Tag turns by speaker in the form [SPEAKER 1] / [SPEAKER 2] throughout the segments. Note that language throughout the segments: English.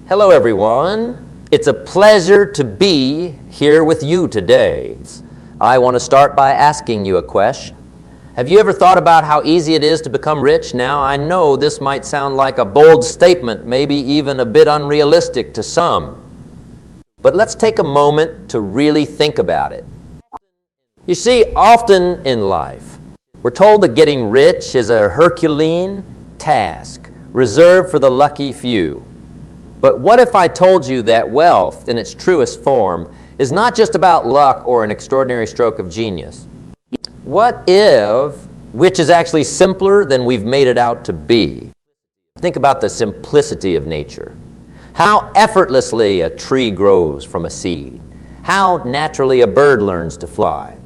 [SPEAKER 1] Hello everyone. It's a pleasure to be here with you today. I want to start by asking you a question. Have you ever thought about how easy it is to become rich? Now, I know this might sound like a bold statement, maybe even a bit unrealistic to some. But let's take a moment to really think about it. You see, often in life, we're told that getting rich is a Herculean task reserved for the lucky few. But what if I told you that wealth, in its truest form, is not just about luck or an extraordinary stroke of genius? What if, which is actually simpler than we've made it out to be? Think about the simplicity of nature. How effortlessly a tree grows from a seed. How naturally a bird learns to fly.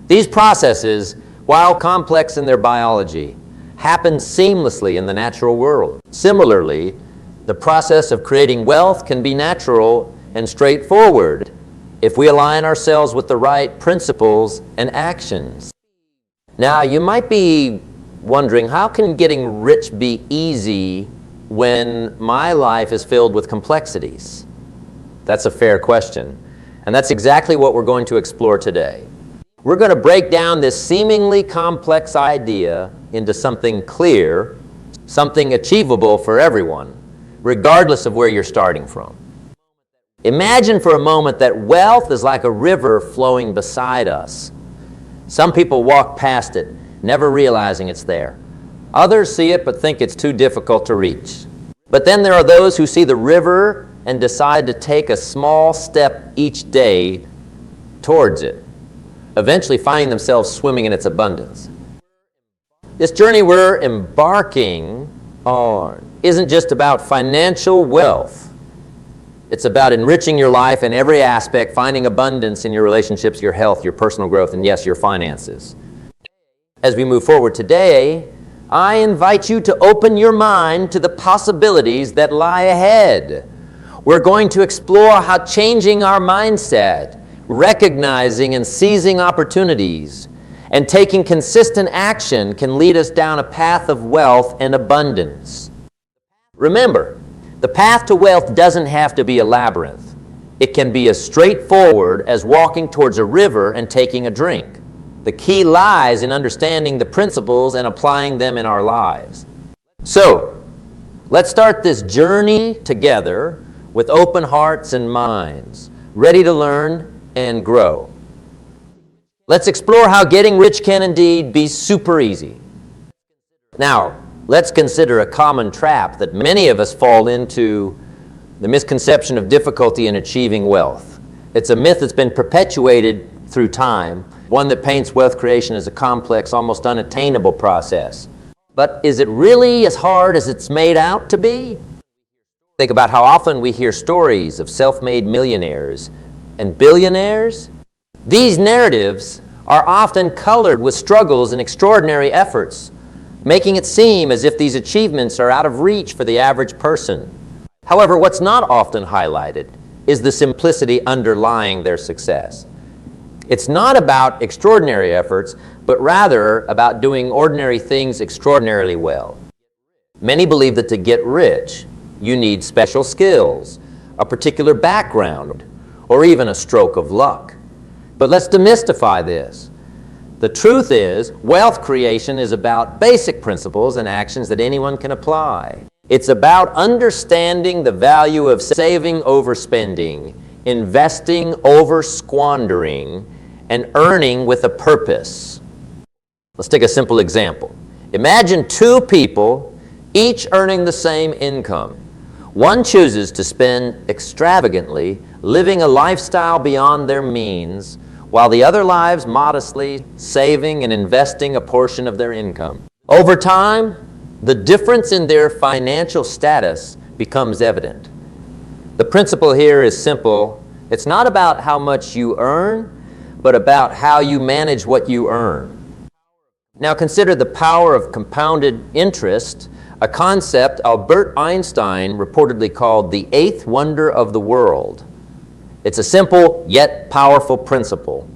[SPEAKER 1] These processes, while complex in their biology, happen seamlessly in the natural world. Similarly, the process of creating wealth can be natural and straightforward if we align ourselves with the right principles and actions. Now, you might be wondering, how can getting rich be easy when my life is filled with complexities? That's a fair question, and that's exactly what we're going to explore today. We're going to break down this seemingly complex idea into something clear, something achievable for everyone, regardless of where you're starting from. Imagine for a moment that wealth is like a river flowing beside us. Some people walk past it, never realizing it's there. Others see it but think it's too difficult to reach. But then there are those who see the river and decide to take a small step each day towards it, eventually finding themselves swimming in its abundance. This journey we're embarking on isn't just about financial wealth. It's about enriching your life in every aspect, finding abundance in your relationships, your health, your personal growth, and yes, your finances. As we move forward today, I invite you to open your mind to the possibilities that lie ahead. We're going to explore how changing our mindset, recognizing and seizing opportunities, and taking consistent action can lead us down a path of wealth and abundance. Remember, the path to wealth doesn't have to be a labyrinth. It can be as straightforward as walking towards a river and taking a drink. The key lies in understanding the principles and applying them in our lives. So, let's start this journey together with open hearts and minds, ready to learn and grow. Let's explore how getting rich can indeed be super easy. Now, let's consider a common trap that many of us fall into, the misconception of difficulty in achieving wealth. It's a myth that's been perpetuated through time, one that paints wealth creation as a complex, almost unattainable process. But is it really as hard as it's made out to be? Think about how often we hear stories of self-made millionaires and billionaires. These narratives are often colored with struggles and extraordinary efforts, making it seem as if these achievements are out of reach for the average person. However, what's not often highlighted is the simplicity underlying their success. It's not about extraordinary efforts, but rather about doing ordinary things extraordinarily well. Many believe that to get rich, you need special skills, a particular background, or even a stroke of luck. But let's demystify this. The truth is, wealth creation is about basic principles and actions that anyone can apply. It's about understanding the value of saving over spending, investing over squandering, and earning with a purpose. Let's take a simple example. Imagine two people, each earning the same income. One chooses to spend extravagantly, living a lifestyle beyond their means, while the other lives modestly, saving and investing a portion of their income. Over time, the difference in their financial status becomes evident. The principle here is simple. It's not about how much you earn, but about how you manage what you earn. Now consider the power of compounded interest, a concept Albert Einstein reportedly called the eighth wonder of the world. It's a simple yet powerful principle.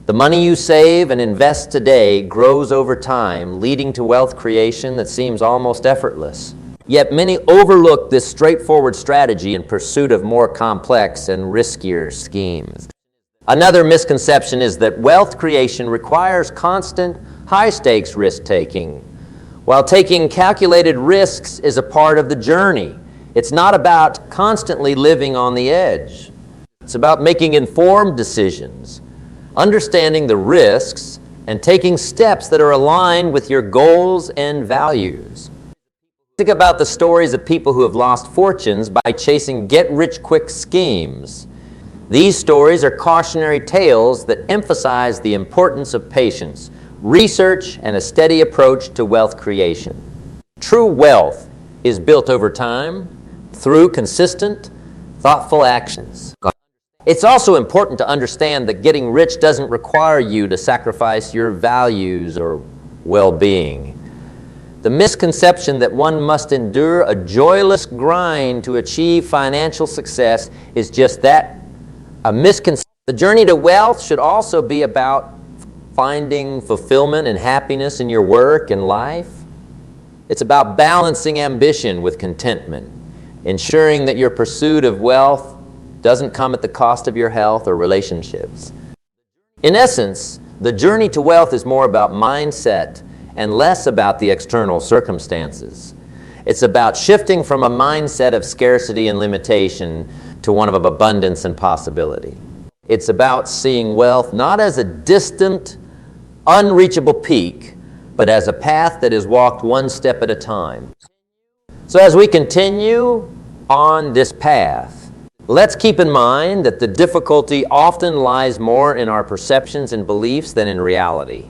[SPEAKER 1] The money you save and invest today grows over time, leading to wealth creation that seems almost effortless. Yet many overlook this straightforward strategy in pursuit of more complex and riskier schemes. Another misconception is that wealth creation requires constant, high-stakes risk-taking. While taking calculated risks is a part of the journey, it's not about constantly living on the edge. It's about making informed decisions, understanding the risks, and taking steps that are aligned with your goals and values. Think about the stories of people who have lost fortunes by chasing get-rich-quick schemes. These stories are cautionary tales that emphasize the importance of patience, research, and a steady approach to wealth creation. True wealth is built over time through consistent, thoughtful actions. It's also important to understand that getting rich doesn't require you to sacrifice your values or well-being. The misconception that one must endure a joyless grind to achieve financial success is just that, a misconception. The journey to wealth should also be about finding fulfillment and happiness in your work and life. It's about balancing ambition with contentment, ensuring that your pursuit of wealth doesn't come at the cost of your health or relationships. In essence, the journey to wealth is more about mindset and less about the external circumstances. It's about shifting from a mindset of scarcity and limitation to one of abundance and possibility. It's about seeing wealth not as a distant, unreachable peak, but as a path that is walked one step at a time. So as we continue on this path, let's keep in mind that the difficulty often lies more in our perceptions and beliefs than in reality.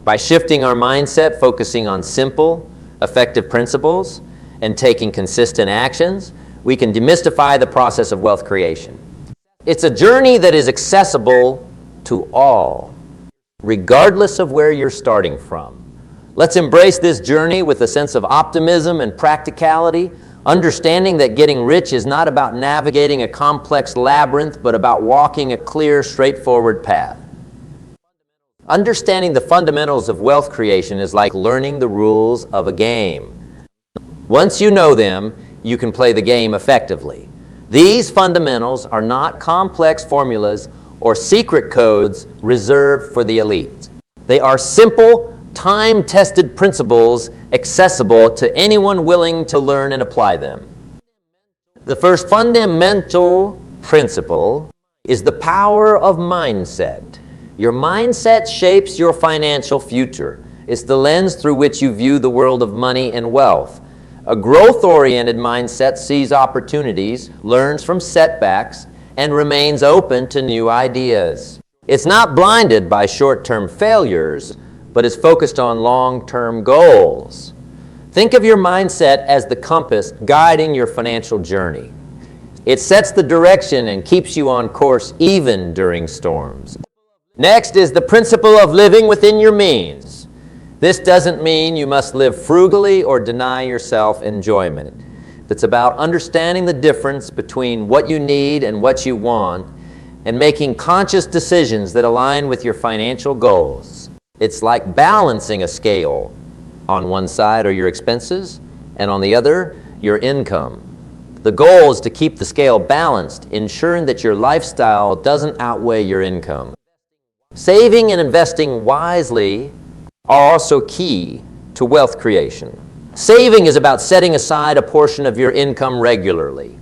[SPEAKER 1] By shifting our mindset, focusing on simple, effective principles, and taking consistent actions, we can demystify the process of wealth creation. It's a journey that is accessible to all, regardless of where you're starting from. Let's embrace this journey with a sense of optimism and practicality, understanding that getting rich is not about navigating a complex labyrinth, but about walking a clear, straightforward path. Understanding the fundamentals of wealth creation is like learning the rules of a game. Once you know them, you can play the game effectively. These fundamentals are not complex formulas or secret codes reserved for the elite. They are simple, time-tested principles accessible to anyone willing to learn and apply them. The first fundamental principle is the power of mindset. Your mindset shapes your financial future. It's the lens through which you view the world of money and wealth. A growth-oriented mindset sees opportunities, learns from setbacks, and remains open to new ideas. It's not blinded by short-term failures, but is focused on long-term goals. Think of your mindset as the compass guiding your financial journey. It sets the direction and keeps you on course even during storms. Next is the principle of living within your means. This doesn't mean you must live frugally or deny yourself enjoyment. It's about understanding the difference between what you need and what you want and making conscious decisions that align with your financial goals. It's like balancing a scale. On one side are your expenses, and on the other, your income. The goal is to keep the scale balanced, ensuring that your lifestyle doesn't outweigh your income. Saving and investing wisely are also key to wealth creation. Saving is about setting aside a portion of your income regularly.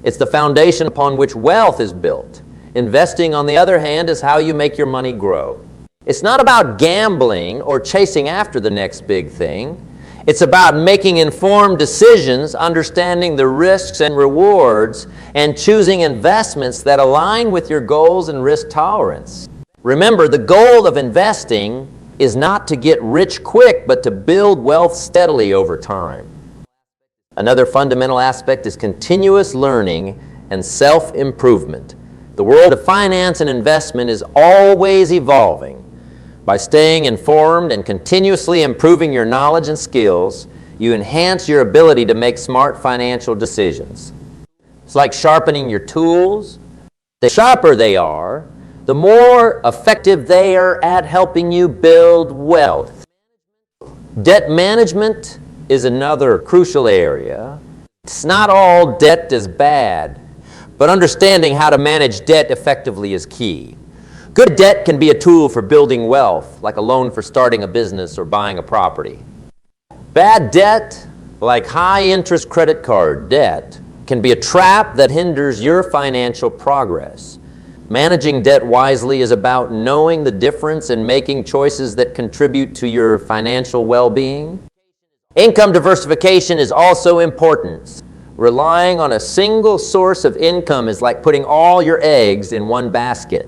[SPEAKER 1] It's the foundation upon which wealth is built. Investing, on the other hand, is how you make your money grow. It's not about gambling or chasing after the next big thing. It's about making informed decisions, understanding the risks and rewards, and choosing investments that align with your goals and risk tolerance. Remember, the goal of investing is not to get rich quick, but to build wealth steadily over time. Another fundamental aspect is continuous learning and self-improvement. The world of finance and investment is always evolving. By staying informed and continuously improving your knowledge and skills, you enhance your ability to make smart financial decisions. It's like sharpening your tools. The sharper they are, the more effective they are at helping you build wealth. Debt management is another crucial area. It's not all debt is bad, but understanding how to manage debt effectively is key. Good debt can be a tool for building wealth, like a loan for starting a business or buying a property. Bad debt, like high-interest credit card debt, can be a trap that hinders your financial progress. Managing debt wisely is about knowing the difference and making choices that contribute to your financial well-being. Income diversification is also important. Relying on a single source of income is like putting all your eggs in one basket.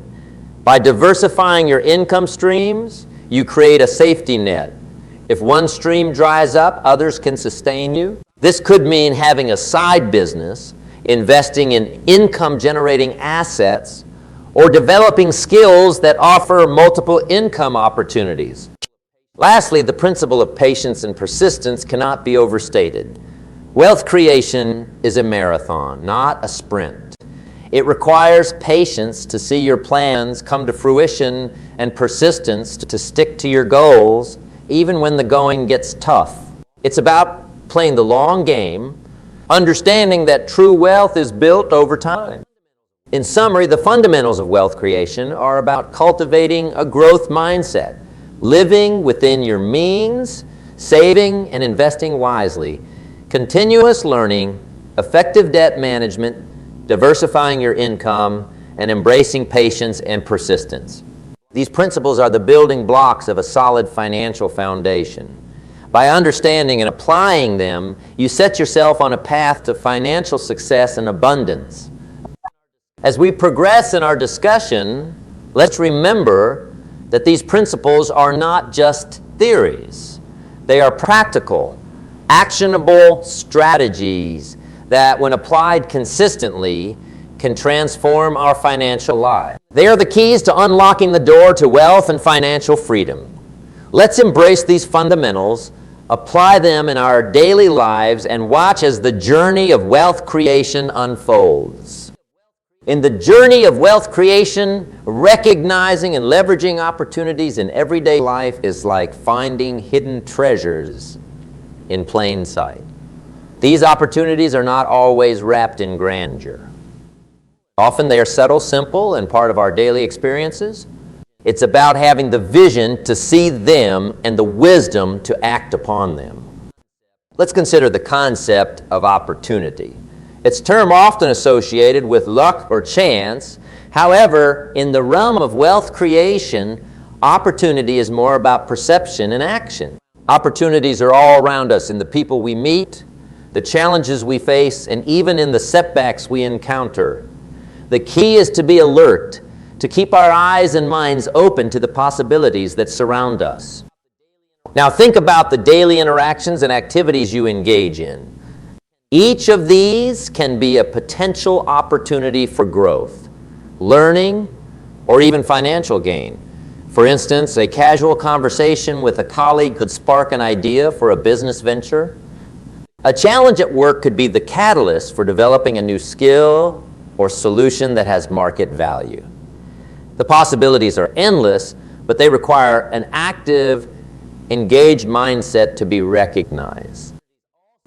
[SPEAKER 1] By diversifying your income streams, you create a safety net. If one stream dries up, others can sustain you. This could mean having a side business, investing in income-generating assets, or developing skills that offer multiple income opportunities. Lastly, the principle of patience and persistence cannot be overstated. Wealth creation is a marathon, not a sprint. It requires patience to see your plans come to fruition and persistence to stick to your goals even when the going gets tough. It's about playing the long game, understanding that true wealth is built over time. In summary, the fundamentals of wealth creation are about cultivating a growth mindset, living within your means, saving and investing wisely, continuous learning, effective debt management, diversifying your income, and embracing patience and persistence. These principles are the building blocks of a solid financial foundation. By understanding and applying them, you set yourself on a path to financial success and abundance. As we progress in our discussion, let's remember that these principles are not just theories. They are practical, actionable strategies that, when applied consistently, can transform our financial lives. They are the keys to unlocking the door to wealth and financial freedom. Let's embrace these fundamentals, apply them in our daily lives, and watch as the journey of wealth creation unfolds. In the journey of wealth creation, recognizing and leveraging opportunities in everyday life is like finding hidden treasures in plain sight. These opportunities are not always wrapped in grandeur. Often they are subtle, simple, and part of our daily experiences. It's about having the vision to see them and the wisdom to act upon them. Let's consider the concept of opportunity. It's a term often associated with luck or chance. However, in the realm of wealth creation, opportunity is more about perception and action. Opportunities are all around us in the people we meet, the challenges we face, and even in the setbacks we encounter. The key is to be alert, to keep our eyes and minds open to the possibilities that surround us. Now think about the daily interactions and activities you engage in. Each of these can be a potential opportunity for growth, learning, or even financial gain. For instance, a casual conversation with a colleague could spark an idea for a business venture. A challenge at work could be the catalyst for developing a new skill or solution that has market value. The possibilities are endless, but they require an active, engaged mindset to be recognized.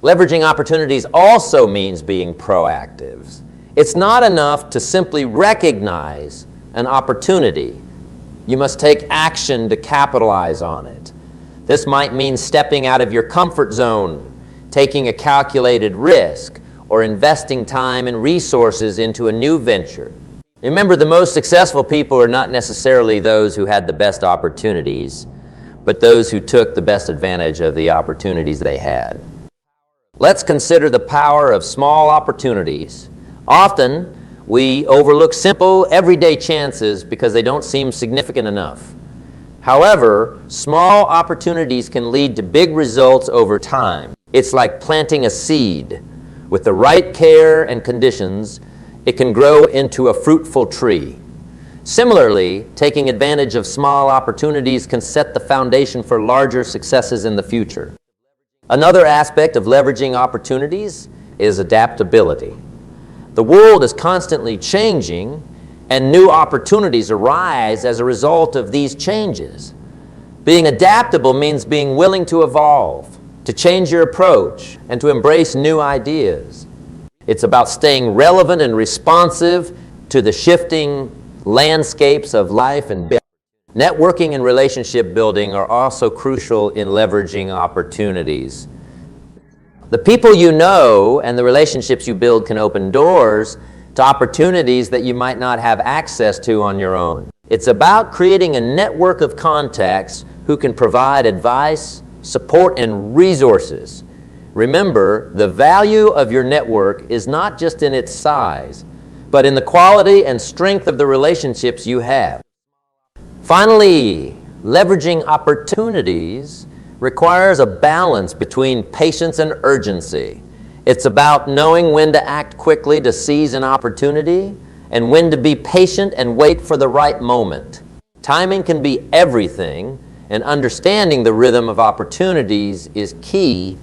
[SPEAKER 1] Leveraging opportunities also means being proactive. It's not enough to simply recognize an opportunity. You must take action to capitalize on it. This might mean stepping out of your comfort zone, taking a calculated risk, or investing time and resources into a new venture. Remember, the most successful people are not necessarily those who had the best opportunities, but those who took the best advantage of the opportunities they had. Let's consider the power of small opportunities. Often, we overlook simple, everyday chances because they don't seem significant enough. However, small opportunities can lead to big results over time. It's like planting a seed. With the right care and conditions, it can grow into a fruitful tree. Similarly, taking advantage of small opportunities can set the foundation for larger successes in the future. Another aspect of leveraging opportunities is adaptability. The world is constantly changing, and new opportunities arise as a result of these changes. Being adaptable means being willing to evolve. to change your approach, and to embrace new ideas. It's about staying relevant and responsive to the shifting landscapes of life and business. Networking and relationship building are also crucial in leveraging opportunities. The people you know and the relationships you build can open doors to opportunities that you might not have access to on your own. It's about creating a network of contacts who can provide advice, support, and resources. Remember, the value of your network is not just in its size, but in the quality and strength of the relationships you have. Finally, leveraging opportunities requires a balance between patience and urgency. It's about knowing when to act quickly to seize an opportunity and when to be patient and wait for the right moment. Timing can be everything, and understanding the rhythm of opportunities is key.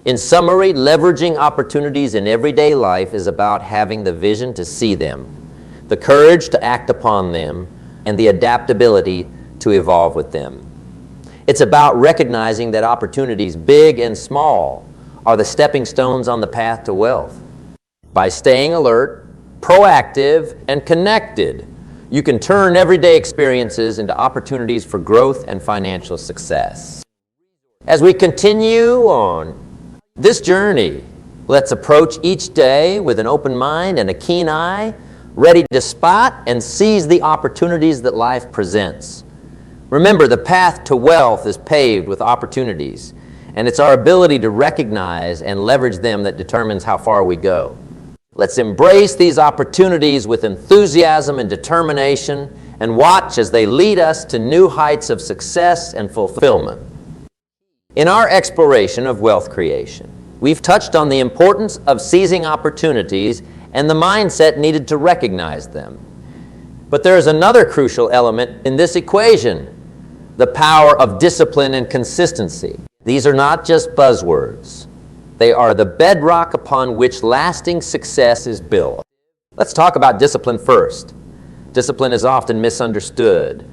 [SPEAKER 1] In summary, leveraging opportunities in everyday life is about having the vision to see them, the courage to act upon them, and the adaptability to evolve with them. It's about recognizing that opportunities, big and small, are the stepping stones on the path to wealth. By staying alert, proactive, and connected, you can turn everyday experiences into opportunities for growth and financial success. As we continue on this journey, let's approach each day with an open mind and a keen eye, ready to spot and seize the opportunities that life presents. Remember, the path to wealth is paved with opportunities, and it's our ability to recognize and leverage them that determines how far we go. Let's embrace these opportunities with enthusiasm and determination and watch as they lead us to new heights of success and fulfillment. In our exploration of wealth creation, we've touched on the importance of seizing opportunities and the mindset needed to recognize them. But there is another crucial element in this equation, the power of discipline and consistency. These are not just buzzwords. They are the bedrock upon which lasting success is built. Let's talk about discipline first. Discipline is often misunderstood.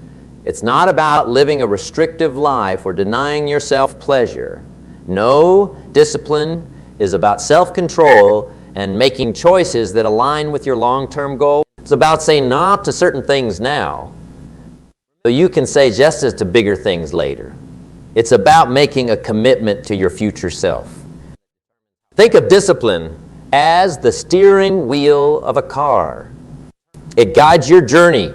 [SPEAKER 1] It's not about living a restrictive life or denying yourself pleasure. No, discipline is about self-control and making choices that align with your long-term goals. It's about saying no to certain things now, so you can say yes to bigger things later. It's about making a commitment to your future self. Think of discipline as the steering wheel of a car. It guides your journey,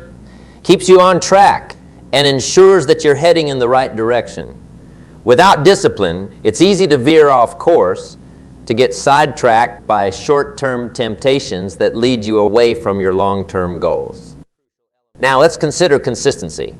[SPEAKER 1] keeps you on track, and ensures that you're heading in the right direction. Without discipline, it's easy to veer off course, to get sidetracked by short-term temptations that lead you away from your long-term goals. Now let's consider consistency.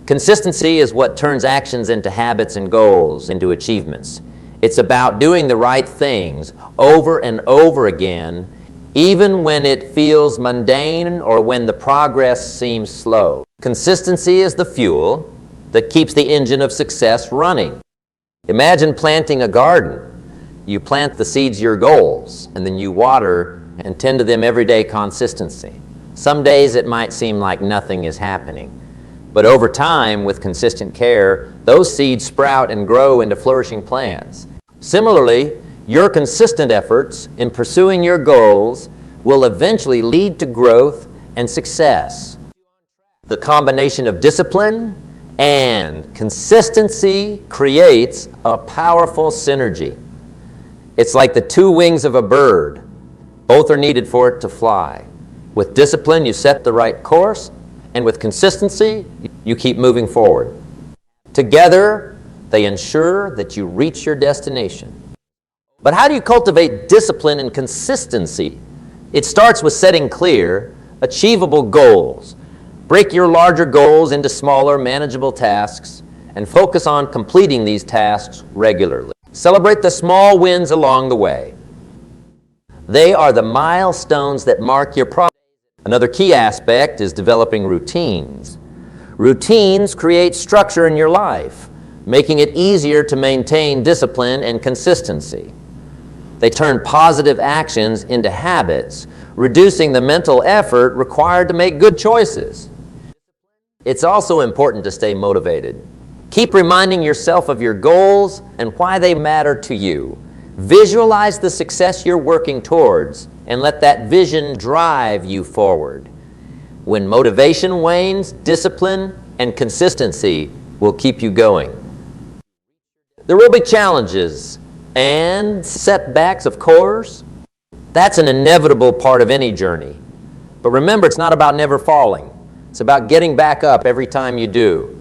[SPEAKER 1] Consistency is what turns actions into habits and goals into achievements. It's about doing the right things over and over again, even when it feels mundane or when the progress seems slow. Consistency is the fuel that keeps the engine of success running. Imagine planting a garden. You plant the seeds of your goals, and then you water and tend to them every day consistently. Some days it might seem like nothing is happening, but over time, with consistent care, those seeds sprout and grow into flourishing plants. Similarly, your consistent efforts in pursuing your goals will eventually lead to growth and success. The combination of discipline and consistency creates a powerful synergy. It's like the two wings of a bird. Both are needed for it to fly. With discipline, you set the right course, and with consistency, you keep moving forward. Together, they ensure that you reach your destination. But how do you cultivate discipline and consistency? It starts with setting clear, achievable goals. Break your larger goals into smaller, manageable tasks, and focus on completing these tasks regularly. Celebrate the small wins along the way. They are the milestones that mark your progress. Another key aspect is developing routines. Routines create structure in your life, making it easier to maintain discipline and consistency. They turn positive actions into habits, reducing the mental effort required to make good choices. It's also important to stay motivated. Keep reminding yourself of your goals and why they matter to you. Visualize the success you're working towards and let that vision drive you forward. When motivation wanes, discipline and consistency will keep you going. There will be challenges and setbacks, of course. That's an inevitable part of any journey. But remember, it's not about never falling. It's about getting back up every time you do.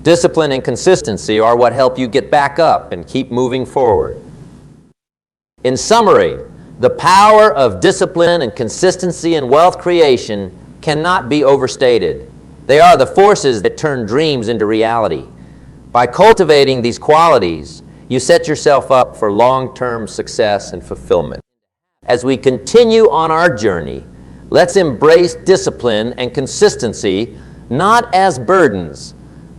[SPEAKER 1] Discipline and consistency are what help you get back up and keep moving forward. In summary, the power of discipline and consistency in wealth creation cannot be overstated. They are the forces that turn dreams into reality. By cultivating these qualities, you set yourself up for long-term success and fulfillment. As we continue on our journey, let's embrace discipline and consistency not as burdens,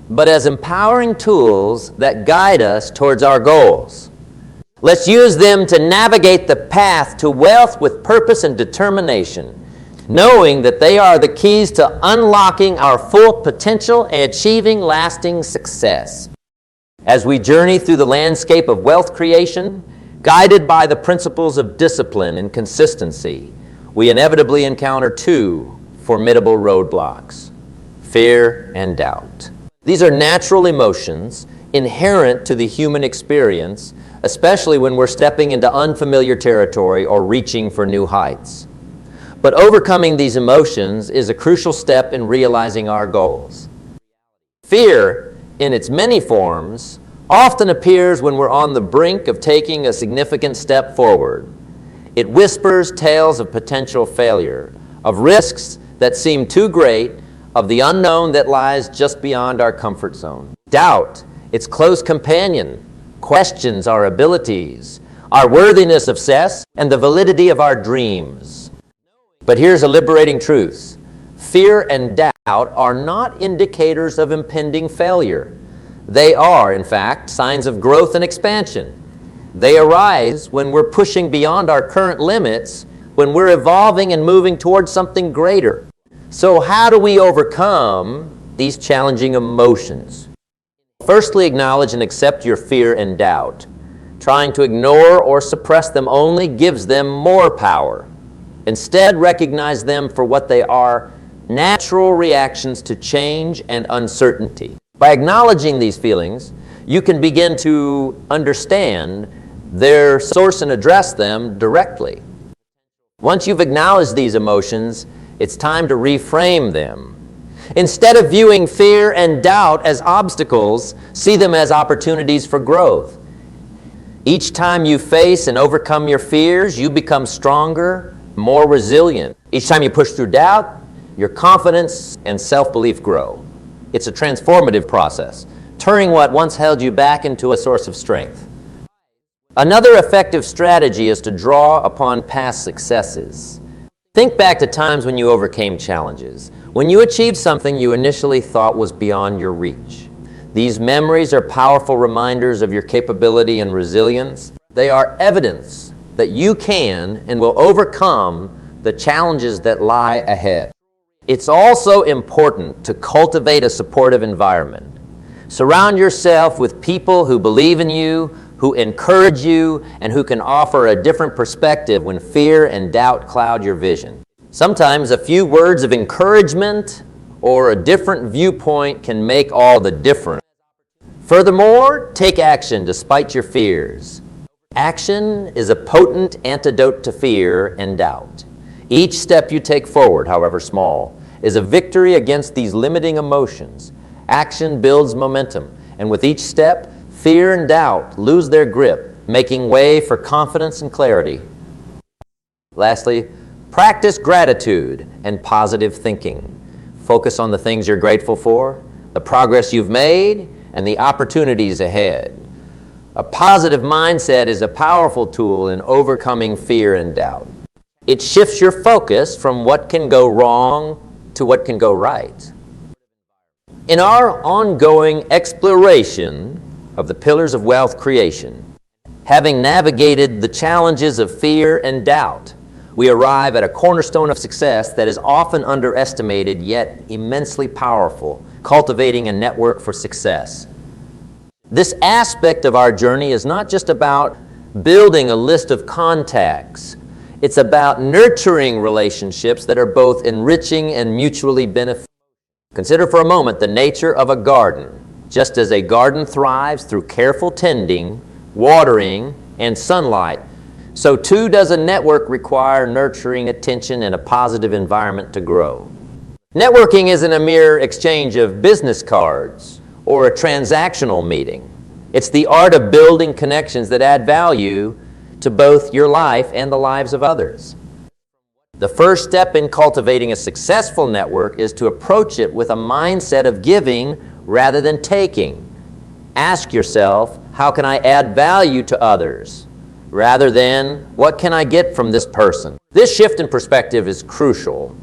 [SPEAKER 1] but as empowering tools that guide us towards our goals. Let's use them to navigate the path to wealth with purpose and determination, knowing that they are the keys to unlocking our full potential and achieving lasting success. As we journey through the landscape of wealth creation, guided by the principles of discipline and consistency, we inevitably encounter two formidable roadblocks: fear and doubt. These are natural emotions inherent to the human experience, especially when we're stepping into unfamiliar territory or reaching for new heights. But overcoming these emotions is a crucial step in realizing our goals. Fear, in its many forms, often appears when we're on the brink of taking a significant step forward. It whispers tales of potential failure, of risks that seem too great, of the unknown that lies just beyond our comfort zone. Doubt, its close companion, questions our abilities, our worthiness of success, and the validity of our dreams. But here's a liberating truth. Fear and doubt are not indicators of impending failure. They are, in fact, signs of growth and expansion. They arise when we're pushing beyond our current limits, when we're evolving and moving towards something greater. So how do we overcome these challenging emotions? Firstly, acknowledge and accept your fear and doubt. Trying to ignore or suppress them only gives them more power. Instead, recognize them for what they are: natural reactions to change and uncertainty. By acknowledging these feelings, you can begin to understand their source and address them directly. Once you've acknowledged these emotions, it's time to reframe them. Instead of viewing fear and doubt as obstacles, see them as opportunities for growth. Each time you face and overcome your fears, you become stronger, more resilient. Each time you push through doubt, your confidence and self-belief grow. It's a transformative process, turning what once held you back into a source of strength. Another effective strategy is to draw upon past successes. Think back to times when you overcame challenges, when you achieved something you initially thought was beyond your reach. These memories are powerful reminders of your capability and resilience. They are evidence that you can and will overcome the challenges that lie ahead. It's also important to cultivate a supportive environment. Surround yourself with people who believe in you, who encourage you, and who can offer a different perspective when fear and doubt cloud your vision. Sometimes a few words of encouragement or a different viewpoint can make all the difference. Furthermore, take action despite your fears. Action is a potent antidote to fear and doubt. Each step you take forward, however small, is a victory against these limiting emotions. Action builds momentum, and with each step, fear and doubt lose their grip, making way for confidence and clarity. Lastly, practice gratitude and positive thinking. Focus on the things you're grateful for, the progress you've made, and the opportunities ahead. A positive mindset is a powerful tool in overcoming fear and doubt. It shifts your focus from what can go wrong to what can go right. In our ongoing exploration of the pillars of wealth creation, having navigated the challenges of fear and doubt, we arrive at a cornerstone of success that is often underestimated yet immensely powerful: cultivating a network for success. This aspect of our journey is not just about building a list of contacts. It's about nurturing relationships that are both enriching and mutually beneficial. Consider for a moment the nature of a garden. Just as a garden thrives through careful tending, watering, and sunlight, so too does a network require nurturing attention and a positive environment to grow. Networking isn't a mere exchange of business cards or a transactional meeting. It's the art of building connections that add value to both your life and the lives of others. The first step in cultivating a successful network is to approach it with a mindset of giving rather than taking. Ask yourself, how can I add value to others? Rather than, what can I get from this person? This shift in perspective is crucial.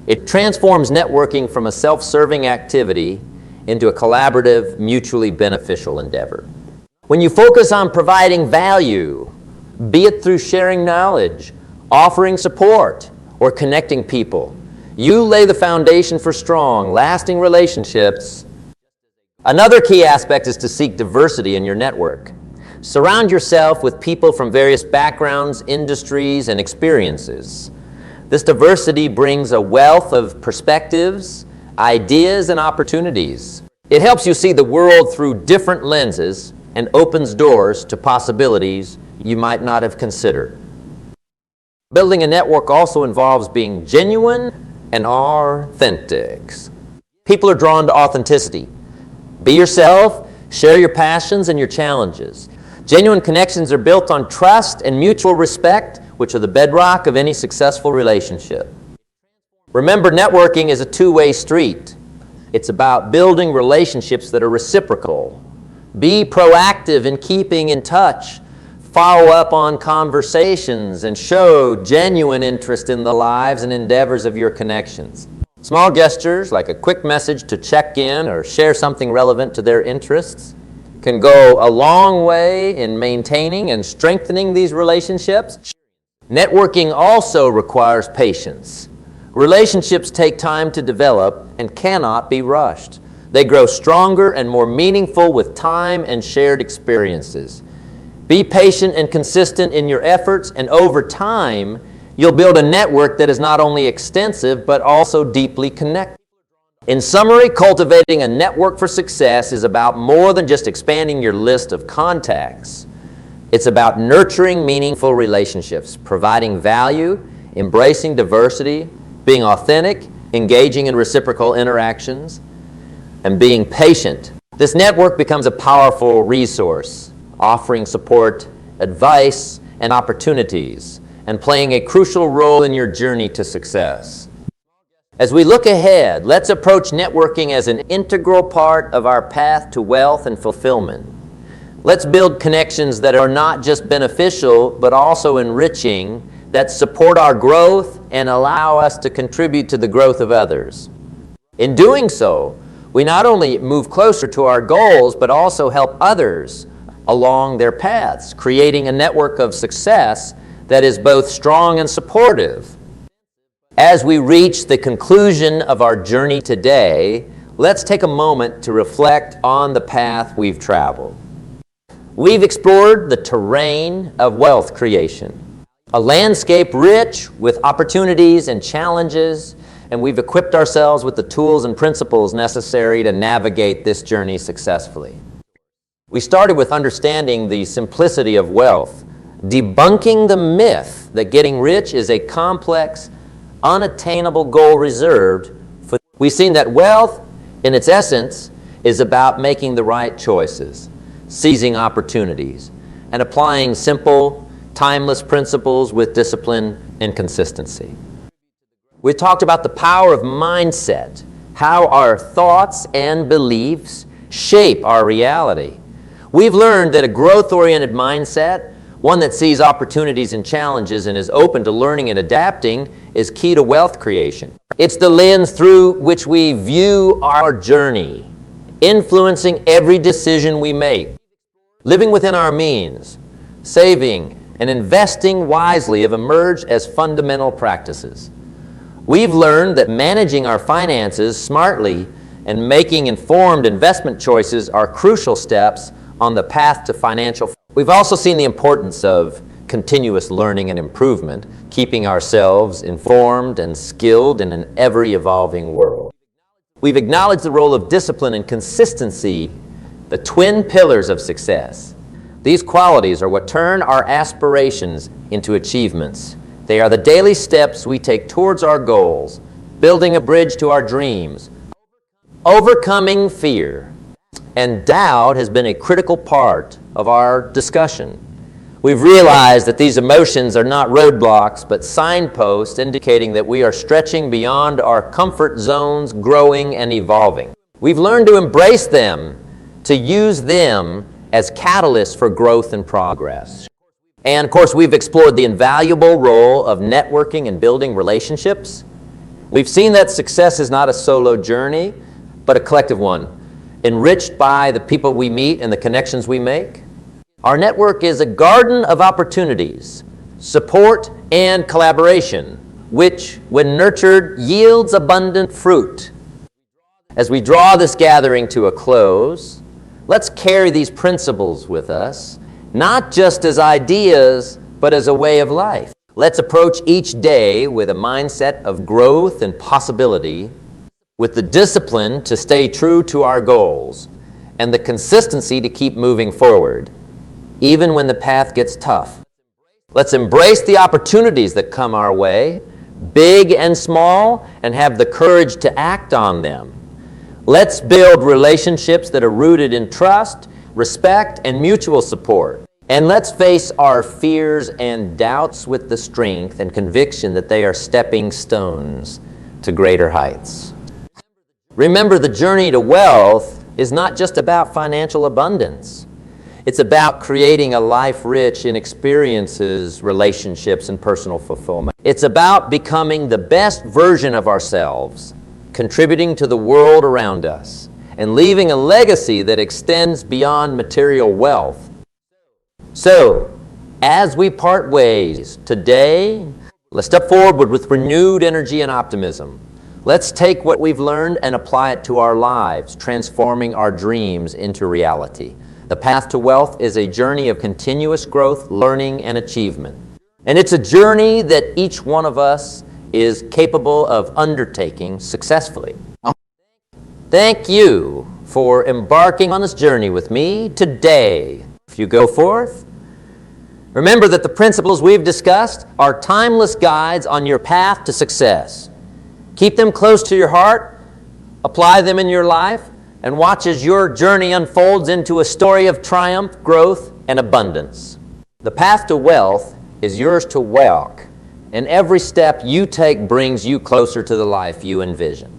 [SPEAKER 1] It transforms networking from a self-serving activity into a collaborative, mutually beneficial endeavor. When you focus on providing value, be it through sharing knowledge, offering support, or connecting people, you lay the foundation for strong, lasting relationships. Another key aspect is to seek diversity in your network. Surround yourself with people from various backgrounds, industries, and experiences. This diversity brings a wealth of perspectives, ideas, and opportunities. It helps you see the world through different lenses and opens doors to possibilities you might not have considered. Building a network also involves being genuine and authentic. People are drawn to authenticity. Be yourself, share your passions and your challenges. Genuine connections are built on trust and mutual respect, which are the bedrock of any successful relationship. Remember, networking is a two-way street. It's about building relationships that are reciprocal. Be proactive in keeping in touch. Follow up on conversations and show genuine interest in the lives and endeavors of your connections. Small gestures like a quick message to check in or share something relevant to their interests can go a long way in maintaining and strengthening these relationships. Networking also requires patience. Relationships take time to develop and cannot be rushed. They grow stronger and more meaningful with time and shared experiences. Be patient and consistent in your efforts, and over time, you'll build a network that is not only extensive, but also deeply connected. In summary, cultivating a network for success is about more than just expanding your list of contacts. It's about nurturing meaningful relationships, providing value, embracing diversity, being authentic, engaging in reciprocal interactions, and being patient. This network becomes a powerful resource, offering support, advice, and opportunities, and playing a crucial role in your journey to success. As we look ahead, let's approach networking as an integral part of our path to wealth and fulfillment. Let's build connections that are not just beneficial, but also enriching, that support our growth and allow us to contribute to the growth of others. In doing so, we not only move closer to our goals, but also help others along their paths, creating a network of success that is both strong and supportive. As we reach the conclusion of our journey today, let's take a moment to reflect on the path we've traveled. We've explored the terrain of wealth creation, a landscape rich with opportunities and challenges, and we've equipped ourselves with the tools and principles necessary to navigate this journey successfully. We started with understanding the simplicity of wealth, debunking the myth that getting rich is a complex, unattainable goal reserved for. We've seen that wealth, in its essence, is about making the right choices, seizing opportunities, and applying simple, timeless principles with discipline and consistency. We talked about the power of mindset, how our thoughts and beliefs shape our reality. We've learned that a growth-oriented mindset, one that sees opportunities and challenges and is open to learning and adapting, is key to wealth creation. It's the lens through which we view our journey, influencing every decision we make. Living within our means, saving, and investing wisely have emerged as fundamental practices. We've learned that managing our finances smartly and making informed investment choices are crucial steps on the path to financial. We've also seen the importance of continuous learning and improvement, keeping ourselves informed and skilled in an ever-evolving world. We've acknowledged the role of discipline and consistency, the twin pillars of success. These qualities are what turn our aspirations into achievements. They are the daily steps we take towards our goals, building a bridge to our dreams. Overcoming fear and doubt has been a critical part of our discussion. We've realized that these emotions are not roadblocks, but signposts indicating that we are stretching beyond our comfort zones, growing and evolving. We've learned to embrace them, to use them as catalysts for growth and progress. And of course, we've explored the invaluable role of networking and building relationships. We've seen that success is not a solo journey, but a collective one, enriched by the people we meet and the connections we make. Our network is a garden of opportunities, support, and collaboration, which, when nurtured, yields abundant fruit. As we draw this gathering to a close, let's carry these principles with us, not just as ideas, but as a way of life. Let's approach each day with a mindset of growth and possibility, with the discipline to stay true to our goals, and the consistency to keep moving forward, even when the path gets tough. Let's embrace the opportunities that come our way, big and small, and have the courage to act on them. Let's build relationships that are rooted in trust, respect, and mutual support. And let's face our fears and doubts with the strength and conviction that they are stepping stones to greater heights. Remember, the journey to wealth is not just about financial abundance. It's about creating a life rich in experiences, relationships, and personal fulfillment. It's about becoming the best version of ourselves, contributing to the world around us, and leaving a legacy that extends beyond material wealth. So, as we part ways today, let's step forward with renewed energy and optimism. Let's take what we've learned and apply it to our lives, transforming our dreams into reality. The path to wealth is a journey of continuous growth, learning, and achievement. And it's a journey that each one of us is capable of undertaking successfully. Thank you for embarking on this journey with me today. If you go forth, remember that the principles we've discussed are timeless guides on your path to success. Keep them close to your heart, apply them in your life, and watch as your journey unfolds into a story of triumph, growth, and abundance. The path to wealth is yours to walk, and every step you take brings you closer to the life you envision.